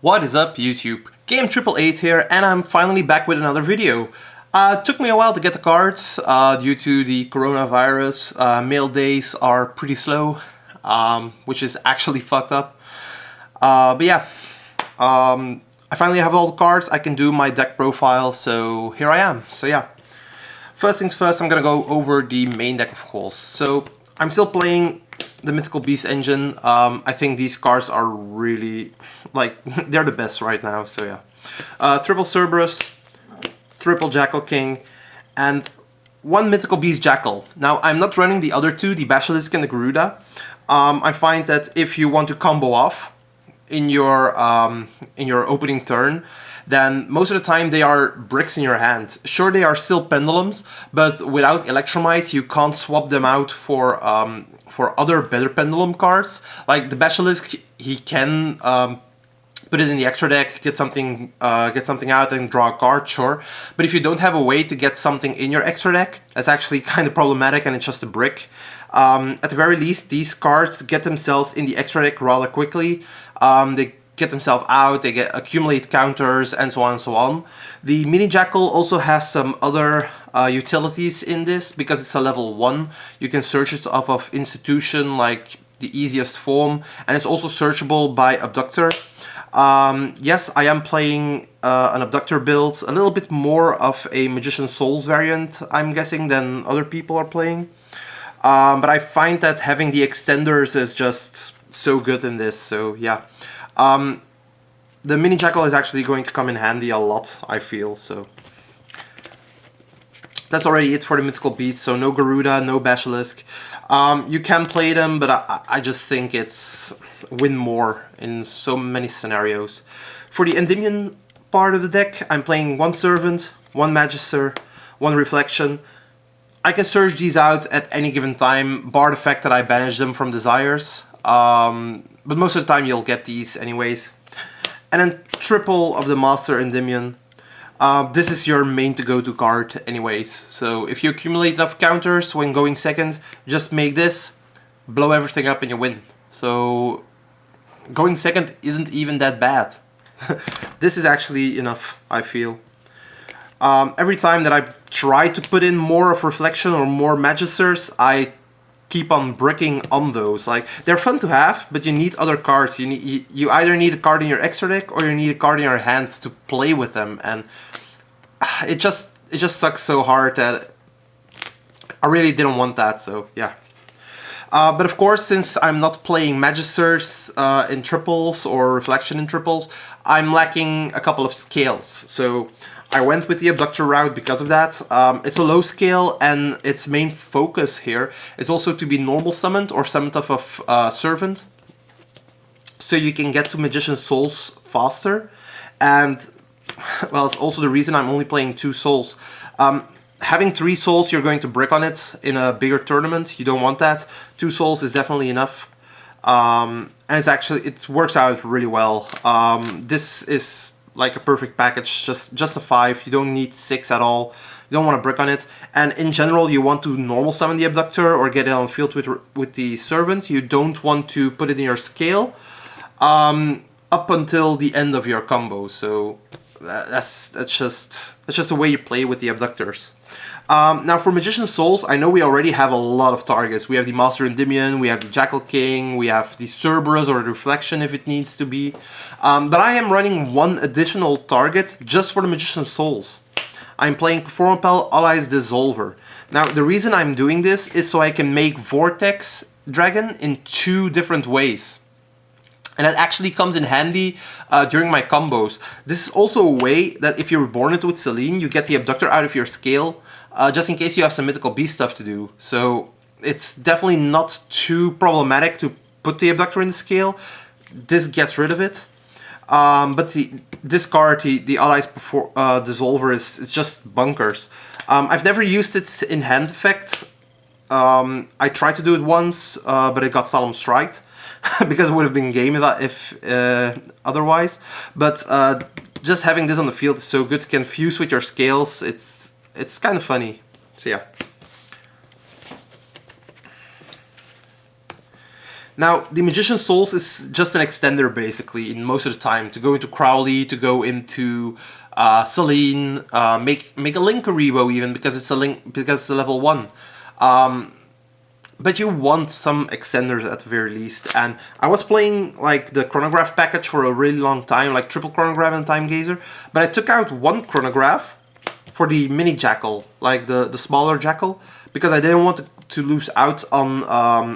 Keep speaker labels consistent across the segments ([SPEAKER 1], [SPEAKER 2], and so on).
[SPEAKER 1] What is up, YouTube? Game 888 here, and I'm finally back with another video. It took me a while to get the cards due to the coronavirus. Mail days are pretty slow, which is actually fucked up. But yeah, I finally have all the cards. I can do my deck profile, so here I am. So yeah, first things first, I'm gonna go over the main deck, of course. So I'm still playing the Mythical Beast engine. I think these cards are really, like, they're the best right now, so yeah. Triple Cerberus, triple Jackal King, and one Mythical Beast Jackal. Now, I'm not running the other two, the Basilisk and the Garuda. I find that if you want to combo off in your opening turn, then most of the time they are bricks in your hand. Sure, they are still pendulums, but without Electromites, you can't swap them out for other better pendulum cards. Like the Basilisk, he can put it in the extra deck, get something out and draw a card, sure. But if you don't have a way to get something in your extra deck, that's actually kind of problematic and it's just a brick. At the very least, these cards get themselves in the extra deck rather quickly. They get themselves out, they accumulate counters, and so on and so on. The Mini Jackal also has some other utilities in this, because it's a level 1. You can search it off of Institution, like the easiest form, and it's also searchable by Abductor. Yes, I am playing an Abductor build, a little bit more of a Magician's Souls variant, I'm guessing, than other people are playing. But I find that having the extenders is just so good in this, so yeah. The Mini Jackal is actually going to come in handy a lot, I feel, so. That's already it for the Mythical Beasts, so no Garuda, no Basilisk. You can play them, but I just think it's win more in so many scenarios. For the Endymion part of the deck, I'm playing one Servant, one Magister, one Reflection. I can search these out at any given time, bar the fact that I banish them from Desires. But most of the time you'll get these anyways. And then triple of the Master Endymion. This is your main to-go-to card anyways. So if you accumulate enough counters when going second, just make this, blow everything up and you win. So going second isn't even that bad. This is actually enough, I feel. Every time that I try to put in more of Reflection or more Magisters, I keep on bricking on those. Like, they're fun to have, but you need other cards. You either need a card in your extra deck or you need a card in your hand to play with them, and it just sucks so hard that I really didn't want that, so yeah. But of course, since I'm not playing Magisters in triples or Reflection in triples, I'm lacking a couple of scales. So I went with the Abductor route because of that. It's a low scale, and its main focus here is also to be normal summoned or summoned off of Servant, so you can get to Magician's Souls faster. And well, it's also the reason I'm only playing 2 souls. Having 3 souls, you're going to brick on it in a bigger tournament. You don't want that. 2 souls is definitely enough. And it works out really well. This is like a perfect package, just a 5. You don't need 6 at all. You don't want to brick on it. And in general, you want to normal summon the Abductor or get it on field with the Servant. You don't want to put it in your scale up until the end of your combo. So that's just the way you play with the Abductors. Now for Magician's Souls, I know we already have a lot of targets. We have the Master Endymion, we have the Jackal King, we have the Cerberus or the Reflection if it needs to be. But I am running one additional target just for the Magician's Souls. I'm playing Performapal Allies Dissolver. Now the reason I'm doing this is so I can make Vortex Dragon in 2 different ways. And that actually comes in handy during my combos. This is also a way that if you reborn it with Selene, you get the Abductor out of your scale, just in case you have some Mythical Beast stuff to do. So it's definitely not too problematic to put the Abductor in the scale. This gets rid of it. But this card, the Allies Dissolver, is just bunkers. I've never used it in hand effect. I tried to do it once, but it got Solemn Striked. Because it would have been game if otherwise. But just having this on the field is so good. It can fuse with your scales. It's kind of funny. So yeah. Now, the Magician's Souls is just an extender, basically, in most of the time, to go into Crowley, to go into Celine, make a Link Karibo even, because it's a Link, because it's a level 1. But you want some extenders at the very least, and I was playing like the chronograph package for a really long time, like triple chronograph and time gazer, but I took out one chronograph for the mini jackal, like the smaller jackal, because I didn't want to lose out on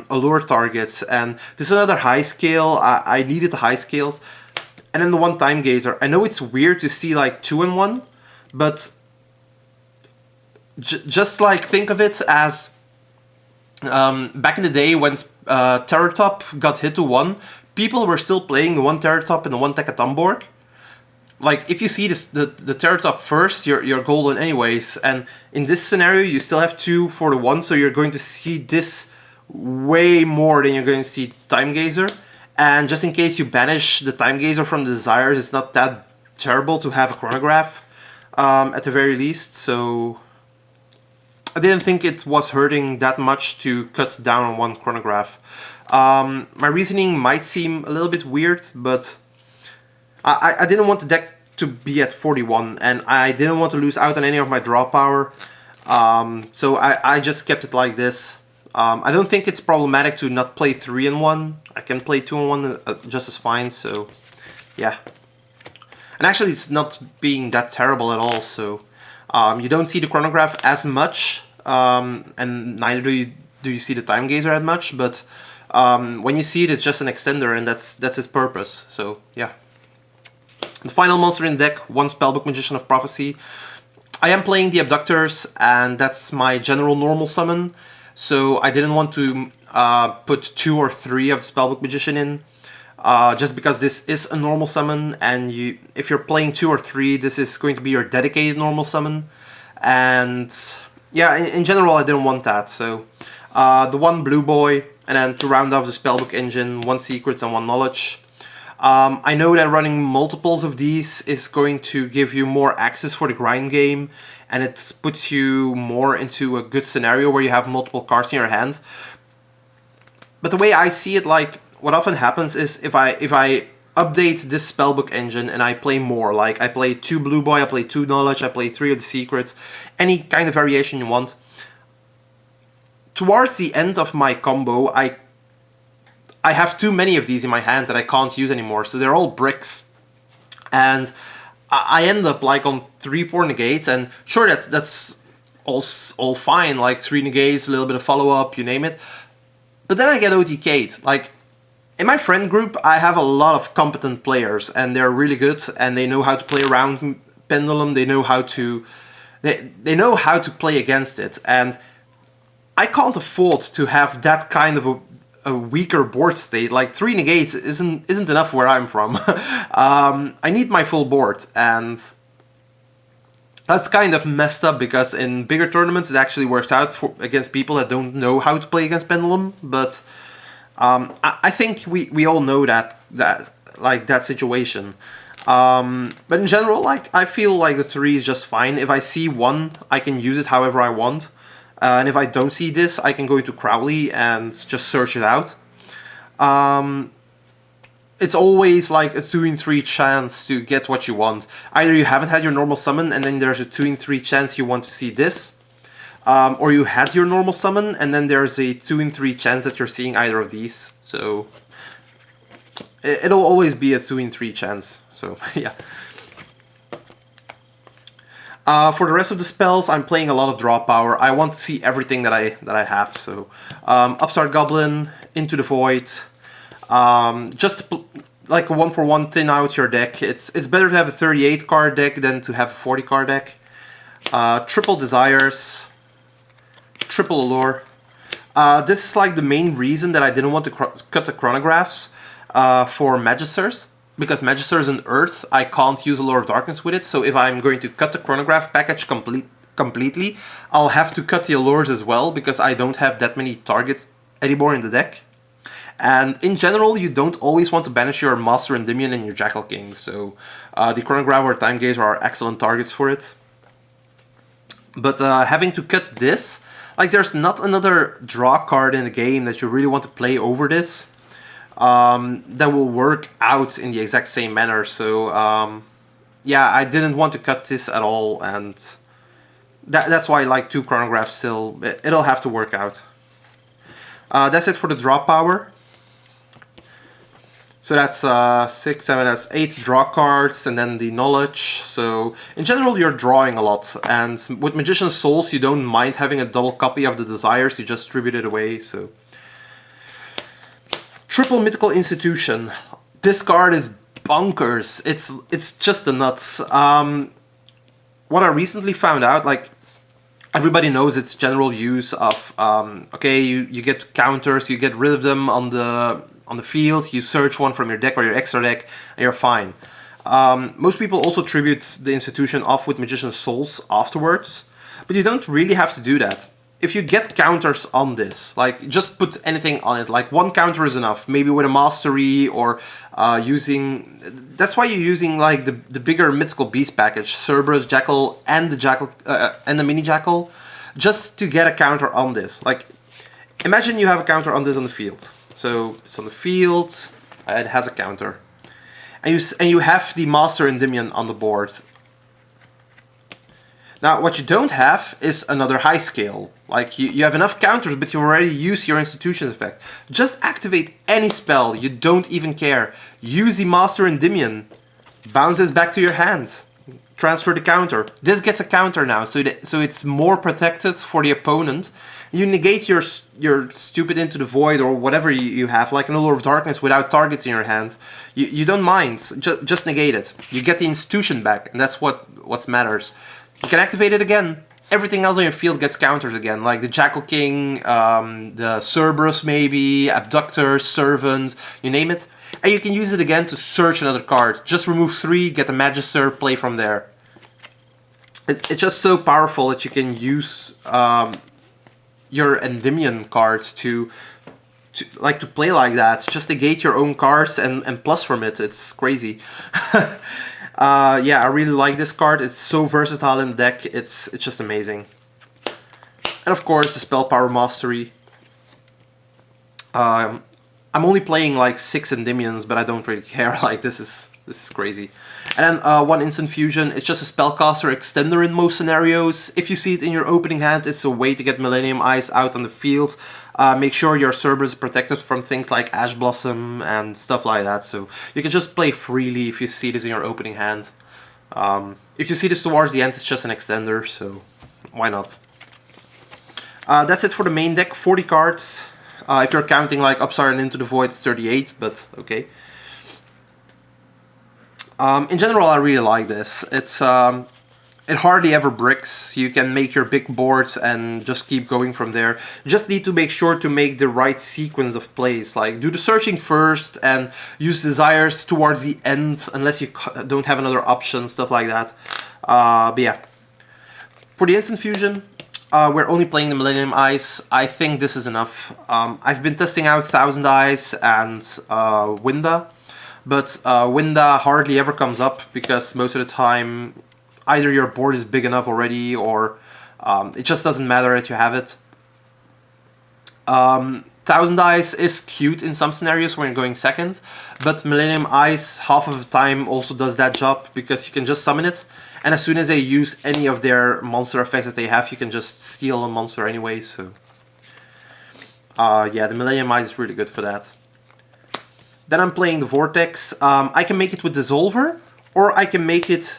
[SPEAKER 1] allure targets, and this is another high scale. I needed the high scales, and then the one time gazer. I know it's weird to see like 2 in 1, but just like think of it as back in the day when Terratop got hit to 1, people were still playing the 1 Terratop and the 1 Tekatamborg. Like, if you see this, the Terratop first, you're golden anyways, and in this scenario you still have 2 for the 1, so you're going to see this way more than you're going to see Time Gazer. And just in case you banish the Time Gazer from the Desires, it's not that terrible to have a chronograph at the very least, so I didn't think it was hurting that much to cut down on 1 chronograph. My reasoning might seem a little bit weird, but I didn't want the deck to be at 41, and I didn't want to lose out on any of my draw power, so I just kept it like this. I don't think it's problematic to not play 3 in 1. I can play 2 in 1 just as fine, so yeah. And actually it's not being that terrible at all, so you don't see the chronograph as much, and neither do you see the time gazer as much, but when you see it, it's just an extender, and that's its purpose, so yeah. The final monster in the deck, 1 Spellbook Magician of Prophecy. I am playing the Abductors, and that's my general normal summon, so I didn't want to put 2 or 3 of the Spellbook Magician in, just because this is a normal summon, and if you're playing 2 or 3, this is going to be your dedicated normal summon, and yeah, in general I didn't want that, so the 1 Blue Boy, and then to round off the Spellbook engine, 1 Secrets and 1 Knowledge. I know that running multiples of these is going to give you more access for the grind game, and it puts you more into a good scenario where you have multiple cards in your hand. But the way I see it, like, what often happens is if I update this Spellbook engine and I play more, like I play 2 Blue Boy, I play 2 Knowledge, I play 3 of the Secrets, any kind of variation you want, towards the end of my combo, I have too many of these in my hand that I can't use anymore, so they're all bricks. And I end up like on 3-4 negates, and sure, that's all fine, like 3 negates, a little bit of follow-up, you name it. But then I get OTK'd. Like, in my friend group, I have a lot of competent players, and they're really good, and they know how to play around Pendulum, they know how to know how to play against it, and I can't afford to have that kind of a weaker board state. Like 3 negates isn't enough where I'm from. I need my full board, and that's kind of messed up because in bigger tournaments it actually works out against people that don't know how to play against Pendulum. But I think we all know that situation. But in general, like, I feel like the 3 is just fine. If I see 1, I can use it however I want. And if I don't see this, I can go into Crowley and just search it out. It's always like a 2 in 3 chance to get what you want. Either you haven't had your normal summon and then there's a 2 in 3 chance you want to see this. Or you had your normal summon and then there's a 2 in 3 chance that you're seeing either of these. So it'll always be a 2 in 3 chance. So yeah. For the rest of the spells, I'm playing a lot of draw power. I want to see everything that I have. So, Upstart Goblin, Into the Void, just like a 1-for-1 thin out your deck. It's better to have a 38 card deck than to have a 40 card deck. Triple Desires, Triple Allure. This is like the main reason that I didn't want to cut the chronographs for Magisters. Because Magister is an Earth, I can't use Allure of Darkness with it, so if I'm going to cut the chronograph package completely, I'll have to cut the Allures as well, because I don't have that many targets anymore in the deck. And in general, you don't always want to banish your Master Endymion and your Jackal King, so the Chronograph or Time Gazer are excellent targets for it. But having to cut this, like, there's not another draw card in the game that you really want to play over this. that will work out in the exact same manner. So yeah, I didn't want to cut this at all, and that's why I like 2 chronographs still. It'll have to work out. That's it for the draw power. So that's 6, 7, that's 8 draw cards, and then the knowledge. So in general you're drawing a lot, and with Magician's Souls you don't mind having a double copy of the desires, you just distribute it away. So Triple Mythical Institution. This card is bonkers. It's just the nuts. What I recently found out, like, everybody knows its general use of okay, you get counters, you get rid of them on the field, you search one from your deck or your extra deck, and you're fine. Most people also tribute the institution off with Magician's Souls afterwards, but you don't really have to do that. If you get counters on this, like, just put anything on it, like 1 counter is enough, maybe with a mastery, or using, that's why you're using like the bigger Mythical Beast package, Cerberus, Jackal, and the Jackal, and the Mini Jackal, just to get a counter on this. Like, imagine you have a counter on this on the field. So it's on the field, it has a counter, and you have the Master Endymion on the board. Now, what you don't have is another high scale. Like, you have enough counters, but you already used your Institution's effect. Just activate any spell, you don't even care. Use the Master Endymion, bounce this back to your hand, transfer the counter. This gets a counter now, so it's more protected for the opponent. You negate your stupid Into the Void or whatever you have, like an Allure of Darkness without targets in your hand. You don't mind, just negate it. You get the Institution back, and that's what matters. You can activate it again. Everything else on your field gets counters again, like the Jackal King, the Cerberus maybe, Abductor, Servant, you name it. And you can use it again to search another card. Just remove 3, get the Magister, play from there. It's just so powerful that you can use your Endymion cards to play like that. Just negate your own cards and plus from it. It's crazy. Yeah, I really like this card. It's so versatile in the deck. It's just amazing. And of course, the Spell Power Mastery. I'm only playing like 6 Endymions, but I don't really care. Like, this is crazy. And then 1 Instant Fusion. It's just a Spellcaster Extender in most scenarios. If you see it in your opening hand, it's a way to get Millennium Eyes out on the field. Make sure your Cerberus is protected from things like Ash Blossom and stuff like that. So you can just play freely if you see this in your opening hand. If you see this towards the end, it's just an extender, so why not? That's it for the main deck. 40 cards. If you're counting like Upstart and Into the Void, it's 38, but okay. In general, I really like this. It hardly ever bricks. You can make your big boards and just keep going from there. You just need to make sure to make the right sequence of plays. Like, do the searching first and use desires towards the end, unless you don't have another option, stuff like that. But yeah. For the Instant Fusion, we're only playing the Millennium Eyes. I think this is enough. I've been testing out Thousand Eyes and Winda. But Winda hardly ever comes up, because most of the time either your board is big enough already, or it just doesn't matter that you have it. Thousand Eyes is cute in some scenarios when you're going second, but Millennium Eyes half of the time also does that job, because you can just summon it, and as soon as they use any of their monster effects that they have, you can just steal a monster anyway, so... yeah, the Millennium Eyes is really good for that. Then I'm playing the Vortex. I can make it with Dissolver, or I can make it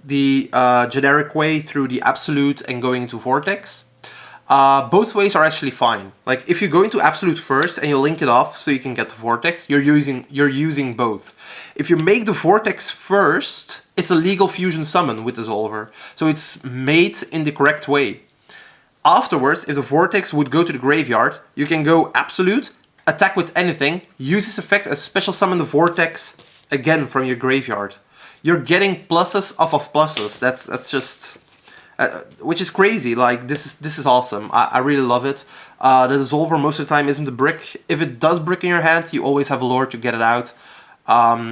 [SPEAKER 1] the generic way through the Absolute and going into Vortex. Both ways are actually fine. Like, if you go into Absolute first and you link it off so you can get the Vortex, you're using both. If you make the Vortex first, it's a legal fusion summon with Dissolver, so it's made in the correct way. Afterwards, if the Vortex would go to the graveyard, you can go Absolute, attack with anything, use this effect as special summon the Vortex again from your graveyard. You're getting pluses off of pluses. That's just... which is crazy. Like, this is awesome. I really love it. The Dissolver most of the time isn't a brick. If it does brick in your hand, you always have a lure to get it out.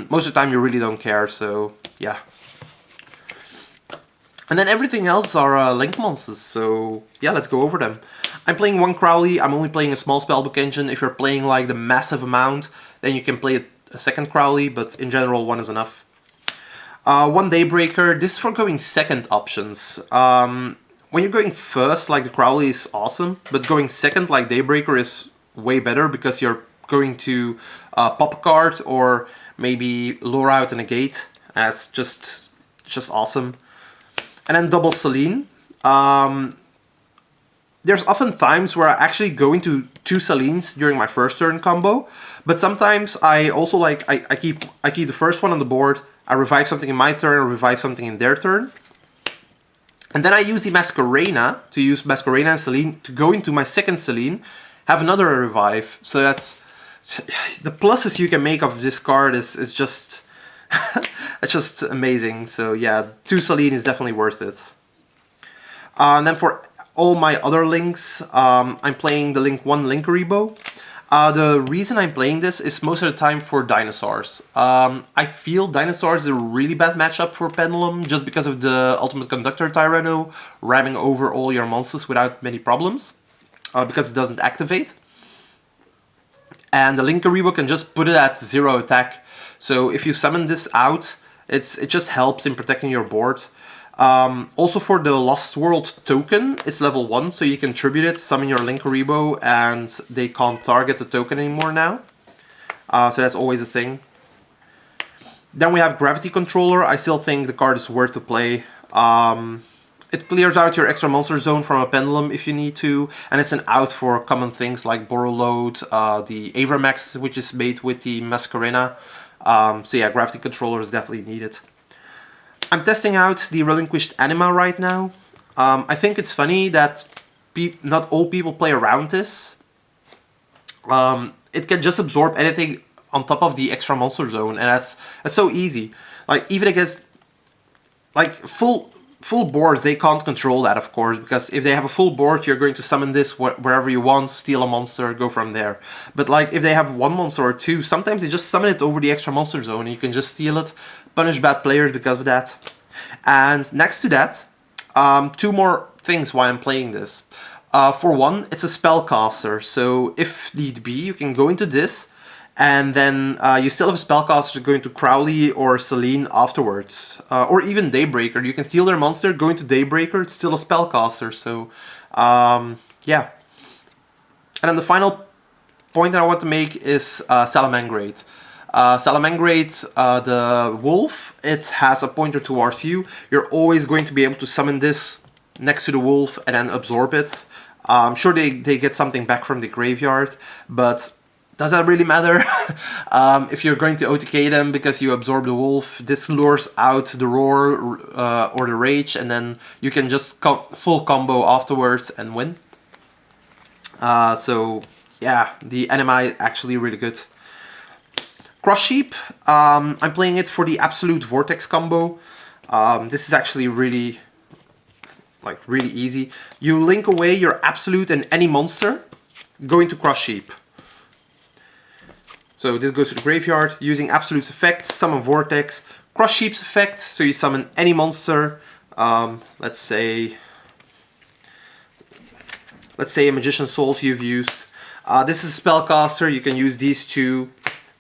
[SPEAKER 1] Most of the time you really don't care, so yeah. And then everything else are link monsters, so yeah, let's go over them. I'm playing 1 Crowley. I'm only playing a small spellbook engine. If you're playing like the massive amount, then you can play a second Crowley, but in general, one is enough. One Daybreaker. This is for going second options. When you're going first, like the Crowley is awesome, but going second, like Daybreaker, is way better because you're going to pop a card or maybe lure out a negate. That's just awesome. And then double Selene. There's often times where I actually go into 2 Selenes during my first turn combo, but sometimes I also like I keep the first one on the board. I revive something in my turn, or revive something in their turn. And then I use the Masquerena, to use Masquerena and Selene, to go into my second Selene, have another revive. So that's... the pluses you can make of this card is just... it's just amazing. So yeah, 2 Selene is definitely worth it. And then for all my other links, I'm playing the link 1 Linkuriboh. The reason I'm playing this is most of the time for dinosaurs. I feel dinosaurs is a really bad matchup for Pendulum just because of the Ultimate Conductor Tyranno ramming over all your monsters without many problems, because it doesn't activate. And the Linkuriboh can just put it at 0 attack. So if you summon this out, it just helps in protecting your board. Also for the Lost World token, it's level 1, so you can tribute it, summon your Linkuriboh, and they can't target the token anymore now. So that's always a thing. Then we have Gravity Controller. I still think the card is worth to play. It clears out your extra monster zone from a Pendulum if you need to, and it's an out for common things like Borrowload, the Avramax, which is made with the Masquerena. So yeah, Gravity Controller is definitely needed. I'm testing out the Relinquished Anima right now. I think it's funny that not all people play around this. It can just absorb anything on top of the extra monster zone, and that's so easy. Like even against like full boards, they can't control that, of course, because if they have a full board, you're going to summon this wherever you want, steal a monster, go from there. But like if they have 1 monster or 2, sometimes they just summon it over the extra monster zone, and you can just steal it, punish bad players because of that. And next to that, 2 more things why I'm playing this. For one, it's a spellcaster, so if need be, you can go into this, and then you still have a spellcaster to go into Crowley or Selene afterwards. Or even Daybreaker. You can steal their monster, go into Daybreaker, it's still a spellcaster, so yeah. And then the final point that I want to make is Salamangrate. Salamangrate, the wolf, it has a pointer towards you. You're always going to be able to summon this next to the wolf and then absorb it. I'm sure they get something back from the graveyard, but does that really matter? If you're going to OTK them because you absorb the wolf, this lures out the roar or the rage, and then you can just full combo afterwards and win. So yeah, the anima is actually really good. Cross Sheep, I'm playing it for the Absolute Vortex combo. This is actually really easy. You link away your Absolute and any monster, go into Cross Sheep. So this goes to the graveyard, using Absolute's effect, summon Vortex, Cross Sheep's effect, so you summon any monster, let's say a Magician's Souls you've used. This is a spellcaster, you can use these 2,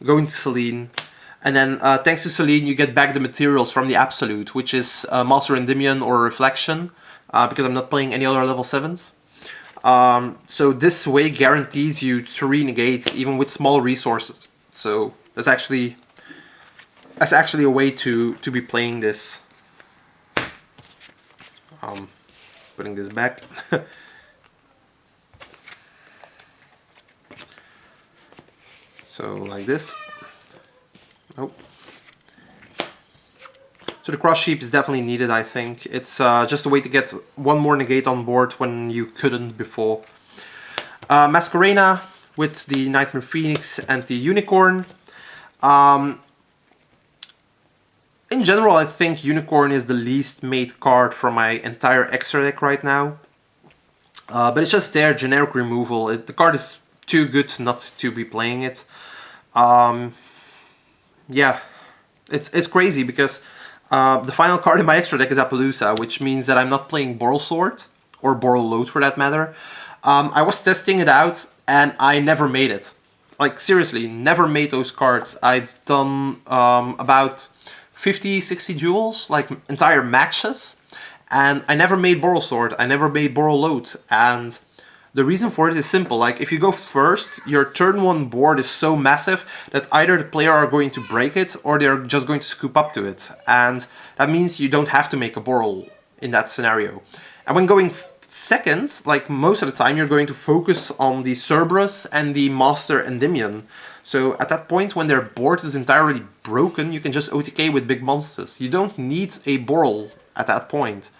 [SPEAKER 1] go into Selene, and then thanks to Selene you get back the materials from the Absolute, which is Master Endymion or Reflection, because I'm not playing any other level 7s. So this way guarantees you 3 negates even with small resources. So that's actually a way to be playing this. Putting this back. So like this. Oh. So the Cross Sheep is definitely needed, I think. It's just a way to get 1 more negate on board when you couldn't before. Masquerena with the Nightmare Phoenix and the Unicorn. In general, I think Unicorn is the least made card from my entire extra deck right now. But it's just there, generic removal. The card is too good not to be playing it. Yeah, it's crazy because the final card in my extra deck is Appaloosa, which means that I'm not playing Borrowsword, or Borrowload for that matter. I was testing it out and I never made it. like seriously, never made those cards. I've done about 50, 60 duels, like entire matches, and I never made Boral Sword, I never made Boral Load, and the reason for it is simple. Like, if you go first, your turn 1 board is so massive that either the player are going to break it or they're just going to scoop up to it. And that means you don't have to make a Boral in that scenario. And when going second, like most of the time, you're going to focus on the Cerberus and the Master Endymion. So at that point, when their board is entirely broken, you can just OTK with big monsters. You don't need a Boral at that point.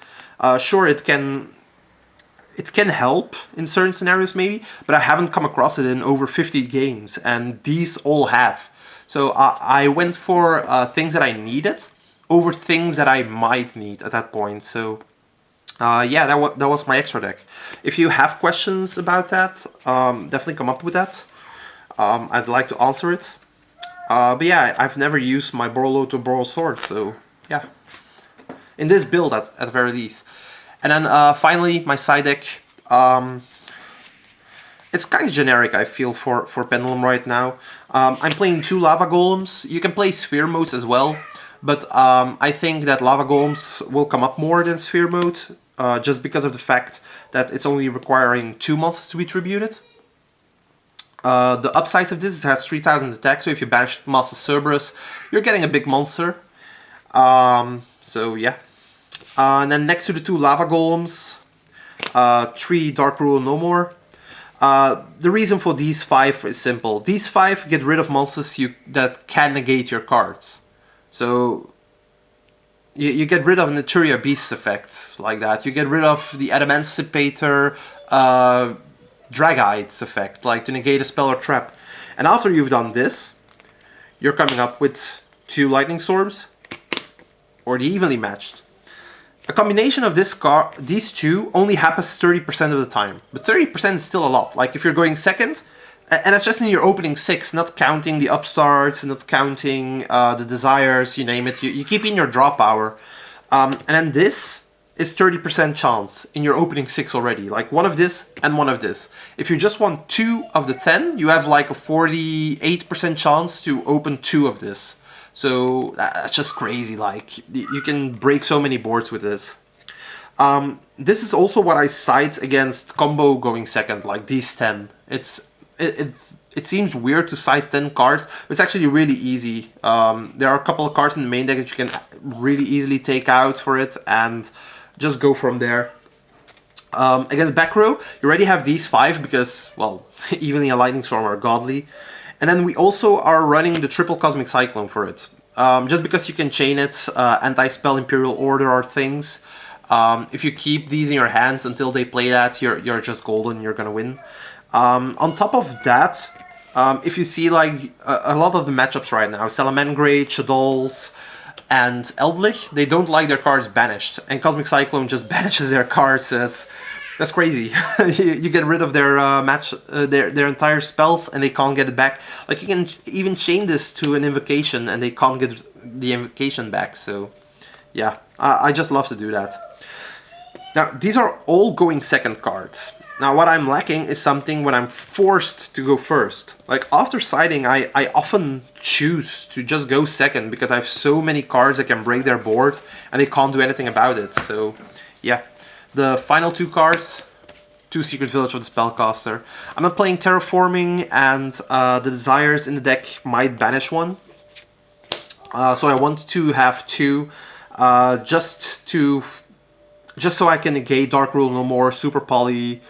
[SPEAKER 1] Sure, it can help in certain scenarios maybe, but I haven't come across it in over 50 games, and these all have. So I went for things that I needed over things that I might need at that point. So yeah, that was my extra deck. If you have questions about that, definitely come up with that. I'd like to answer it. But yeah, I've never used my Boral Load to Boral Sword, so yeah. In this build at the very least. And then finally, my side deck. It's kind of generic, I feel, for Pendulum right now. I'm playing 2 Lava Golems. You can play Sphere Modes as well, but I think that Lava Golems will come up more than Sphere Mode, just because of the fact that it's only requiring 2 monsters to be tributed. The upside of this is it has 3000 attack, so if you banish Master Cerberus, you're getting a big monster. So yeah. And then next to the 2 Lava Golems, 3 Dark Rule No More. The reason for these 5 is simple. These 5 get rid of monsters that can negate your cards. So you get rid of an Etheria Beast effect like that. You get rid of the Adamantipator Dragites effect, like to negate a spell or trap. And after you've done this, you're coming up with 2 Lightning Storms, or the Evenly Matched. A combination of these 2 only happens 30% of the time, but 30% is still a lot. Like if you're going second, and that's just in your opening 6, not counting the upstarts, not counting the desires, you name it. You keep in your draw power, and then this is 30% chance in your opening 6 already. Like one of this and one of this. If you just want 2 of the 10, you have like a 48% chance to open 2 of this. So that's just crazy. Like you can break so many boards with this. This is also what I cite against combo going second, like these 10. It seems weird to cite 10 cards, but it's actually really easy. There are a couple of cards in the main deck that you can really easily take out for it and just go from there. Against back row, you already have these 5 because, well, Evenly and Lightning Storm are godly. And then we also are running the triple Cosmic Cyclone for it. Just because you can chain it, Anti-Spell, Imperial Order are things. If you keep these in your hands until they play that, you're just golden, you're gonna win. On top of that, if you see like a lot of the matchups right now, Salamangreat, Shaddolls, and Eldlich, they don't like their cards banished. And Cosmic Cyclone just banishes their cards as... That's crazy. You get rid of their their entire spells and they can't get it back. Like you can even chain this to an invocation and they can't get the invocation back. So yeah, I just love to do that. Now these are all going second cards. Now what I'm lacking is something when I'm forced to go first. Like after siding, I often choose to just go second because I have so many cards that can break their board and they can't do anything about it. So yeah. The final 2 cards, 2 Secret Village of the Spellcaster. I'm not playing Terraforming, and the Desires in the deck might banish one. So I want to have 2, just so I can negate Dark Rule No More, Super Poly,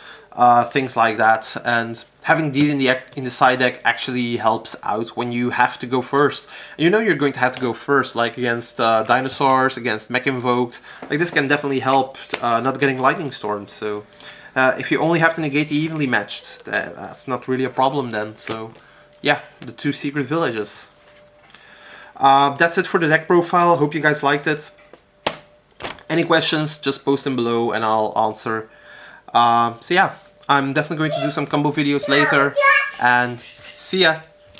[SPEAKER 1] things like that. And having these in the side deck actually helps out when you have to go first. And you know you're going to have to go first, like against dinosaurs, against Mech Invoked. Like this can definitely help not getting Lightning Stormed. So if you only have to negate the Evenly Matched, that's not really a problem then. So yeah, the 2 Secret Villages. That's it for the deck profile. Hope you guys liked it. Any questions, just post them below and I'll answer. So yeah, I'm definitely going to do some combo videos later, and see ya!